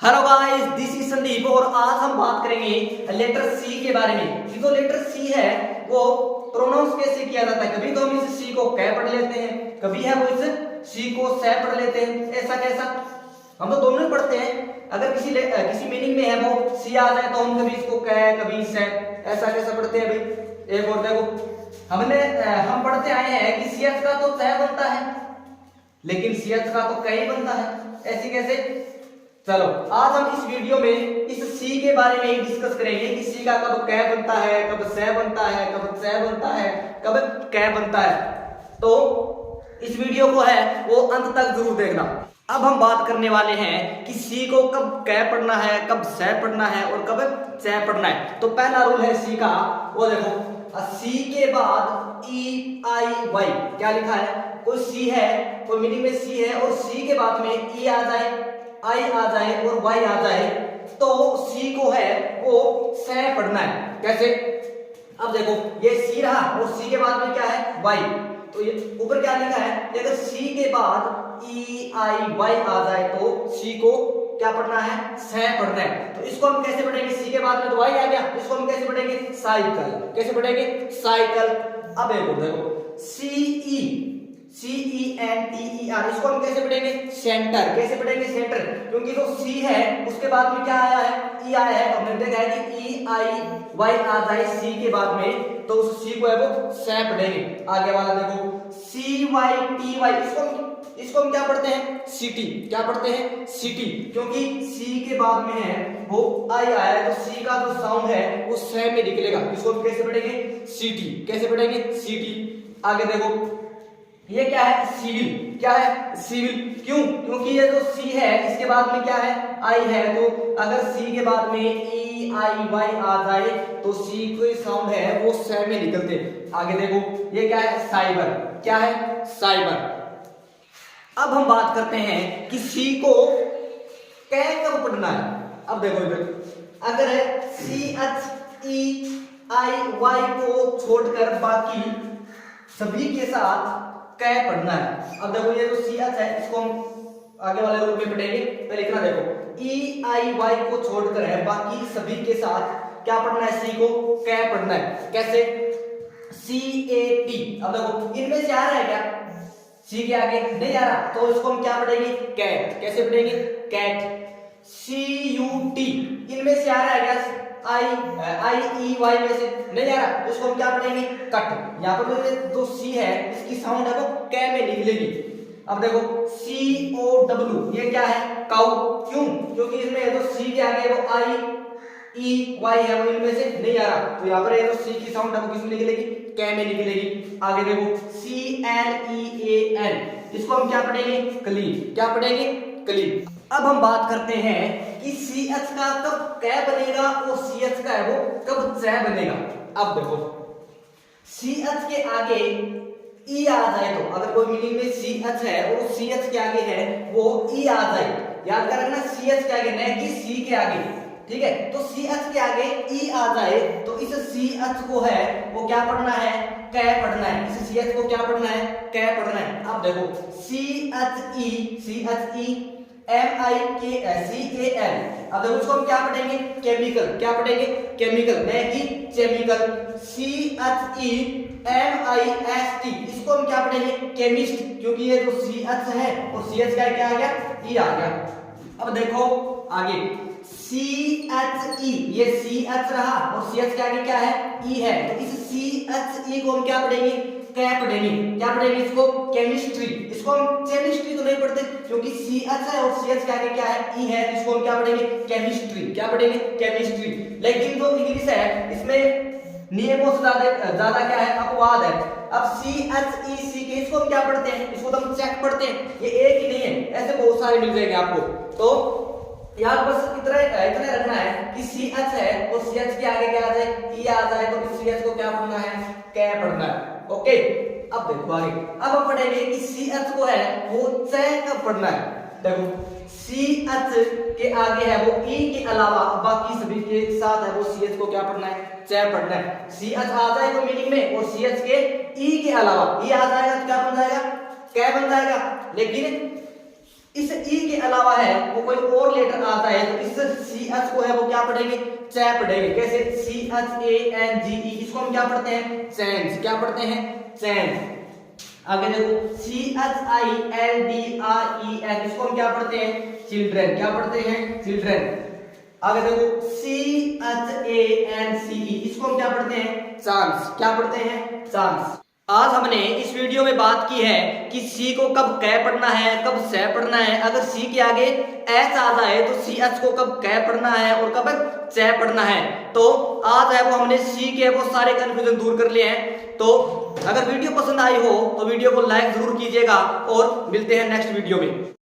Hello guys, this is Sandeep और आज हम बात करेंगे लेटर सी के बारे में। ये जो लेटर सी है वो प्रोनाउंस कैसे किया जाता है। कभी तो हम इस सी को कै पढ़ लेते हैं, कभी है वो इस सी को सै पढ़ लेते हैं। ऐसा कैसा? हम तो दोनों ही पढ़ते हैं। अगर किसी मीनिंग में है वो सी आ जाए तो हम कभी इसको कै कभी सै ऐसा कैसा पढ़ते हैं भाई। एक और देखो, हम पढ़ते आए हैं कि सी एच का तो सै बनता है लेकिन सी एच का तो कै बनता है। ऐसी कैसे? चलो आज हम इस वीडियो में इस सी के बारे में ही डिस्कस करेंगे कि सी का कब कै बनता है, कब सै बनता है, कब सै बनता है, कब कै बनता है। तो इस वीडियो को है वो अंत तक जरूर देखना। अब हम बात करने वाले हैं कि सी को कब कै पढ़ना है, कब सै पढ़ना है और कब सै पढ़ना है। तो पहला रूल है सी का, वो देखो, सी के बाद ई आई वाई क्या लिखा है। कोई सी है, कोई मीनिंग में सी है और सी के बाद में ई आ जाए, आई आ जाए और वाई आ जाए तो सी को है वो सै पढ़ना है। कैसे? अब देखो, ये सी रहा और सी के बाद में क्या है, वाई। तो ये ऊपर क्या लिखा है, अगर सी के बाद ई आई वाई आ जाए तो सी को क्या पढ़ना है, सै पढ़ना है। तो इसको हम कैसे पढ़ेंगे? सी के बाद में तो वाई आ गया, इसको हम कैसे पढ़ेंगे, साइकिल। कैसे पढ़ेंगे, साइकिल। अब देखो, CENTER, इसको हम कैसे पढ़ेंगे, सेंटर। कैसे पढ़ेंगे, सेंटर। क्योंकि जो सी है उसके बाद में क्या आया है, ई आया है। हमने देखा है कि ई आई वाई आ जाए सी के बाद में तो उस सी को है वो सै पढ़ेंगे। आगे वाला देखो, CYTY, इसको हम क्या पढ़ते हैं, सिटी। क्या पढ़ते हैं, सिटी। क्योंकि सी के बाद में है वो आई आया है तो सी का जो साउंड है वो सै में निकलेगा। इसको हम कैसे पढ़ेंगे, सिटी। कैसे पढ़ेंगे, सिटी। आगे देखो, ये क्या है, सिविल। क्या है, सिविल। क्यों? क्योंकि ये जो सी है इसके बाद में क्या है, आई है। तो अगर सी के बाद में ई आई वाई आ जाए तो सी के साउंड है वो सै में निकलते। आगे देखो, ये क्या है, साइबर। क्या है, साइबर। अब हम बात करते हैं कि सी को कै कब पढ़ना है। अब देखो इधर, अगर है CHEIY को छोड़कर बाकी सभी के साथ कै पढ़ना है। अब देखो, ये जो CH है इसको हम आगे वाले रूप में पढ़ेंगे। पहले लिखना देखो, EIY को छोड़कर है बाकी सभी के साथ क्या पढ़ना है, सी को कै पढ़ना है। कैसे, CAT। अब देखो, इनमें से आ रहा है क्या, सी के आगे नहीं आ रहा तो इसको हम क्या पढ़ेंगे, कैट। कैसे पढ़ेंगे, कैट। CUT, इनमें से आ रहा है क्या, IEY में से नहीं आ रहा तो इसको हम क्या पढ़ेंगे, कट। यहाँ पर जो सी है इसकी साउंड है वो कै में निकलेगी। अब देखो, COW, ये क्या है, काउ। क्यों? क्योंकि इसमें जो सी के आगे वो IEY है वो इनमें से नहीं आ रहा तो यहाँ पर ये जो सी की साउंड है वो किस में निकलेगी, कै में निकलेगी। आगे देखो, CLEAN, इसको हम क्या पढ़ेंगे, क्लीन। क्या पढ़ेंगे, क्लीन। अब हम बात करते हैं कि CH का कब कै बनेगा और CH का है वो कब सै बनेगा। अब देखो, CH के आगे ई आ जाए तो अगर कोई मीनिंग में CH है और CH के आगे है वो ई आ जाए, याद कर रखना, CH के आगे नहीं कि सी के आगे, ठीक है। तो CH के आगे ई आ जाए तो इस CH को है वो क्या पढ़ना है, कै पढ़ना है। इस CH को क्या पढ़ना है, कै पढ़ना है। अब देखो, CHE MIKCAL, अब देखो इसको हम क्या पढ़ेंगे, केमिकल। क्या पढ़ेंगे, केमिकल, नहीं कि केमिकल। CHEMIST, इसको हम क्या पढ़ेंगे, केमिस्ट। क्योंकि ये जो CH है और CH का क्या आ गया, E आ गया। अब देखो आगे, CHE, ये CH रहा और CH के आगे क्या है, E है। तो इस CHE को हम क्या पढ़ेंगे, कै पढ़ेंगे। क्या पढ़ेंगे, इसको केमिस्ट्री। इसको हम केमिस्ट्री तो नहीं पढ़ते क्योंकि CH है और CH के आगे क्या है, E है। इसको हम क्या पढ़ेंगे, केमिस्ट्री। क्या पढ़ेंगे, केमिस्ट्री। लेकिन जो इंग्लिश है इसमें नियमों से ज्यादा क्या है, अपवाद है। अब CHECK, इसको हम क्या पढ़ते हैं, इसको तो हम चेक पढ़ते हैं। ये एक ही नहीं है, ऐसे बहुत सारे मिल जाएंगे आपको। तो यहाँ बस इतना रखना है कि CH है और CH के आगे क्या आ जाए, E आ जाए तो इस CH को क्या पढ़ना है, कै पढ़ना है। ओके। अब देखो आगे, अब हम पढ़ेंगे कि CH को है वो सै कब पढ़ना है। देखो, CH के आगे है वो E के अलावा बाकी सभी के साथ है वो CH को क्या पढ़ना है, सै पढ़ना है। CH आ जाए तो मीनिंग में और CH के E के अलावा E आ जाएगा तो क्या बन जाएगा, कै बन जाएगा। लेकिन इस ई के अलावा है वो कोई और लेटर आता है तो इस सी एच को है वो क्या पढ़ेंगे, च पढ़ेंगे। कैसे, C H A N G ई, इसको हम क्या पढ़ते हैं, चैंज। क्या पढ़ते हैं, चैंज। आगे देखो C H I L D R E N, इसको हम क्या पढ़ते हैं, चिल्ड्रन। क्या पढ़ते हैं, चिल्ड्रन। आगे देखो C H A N C ई, इसको हम क्या पढ़ते हैं, चांस। क्या पढ़ते हैं, चांस। आज हमने इस वीडियो में बात की है कि सी को कब कै पढ़ना है, कब से पढ़ना है। अगर सी के आगे एच आ जाए तो सी एच को कब कै पढ़ना है और कब चे पढ़ना है। तो आज है वो हमने सी के वो सारे कंफ्यूजन दूर कर लिए हैं। तो अगर वीडियो पसंद आई हो तो वीडियो को लाइक जरूर कीजिएगा और मिलते हैं नेक्स्ट वीडियो में।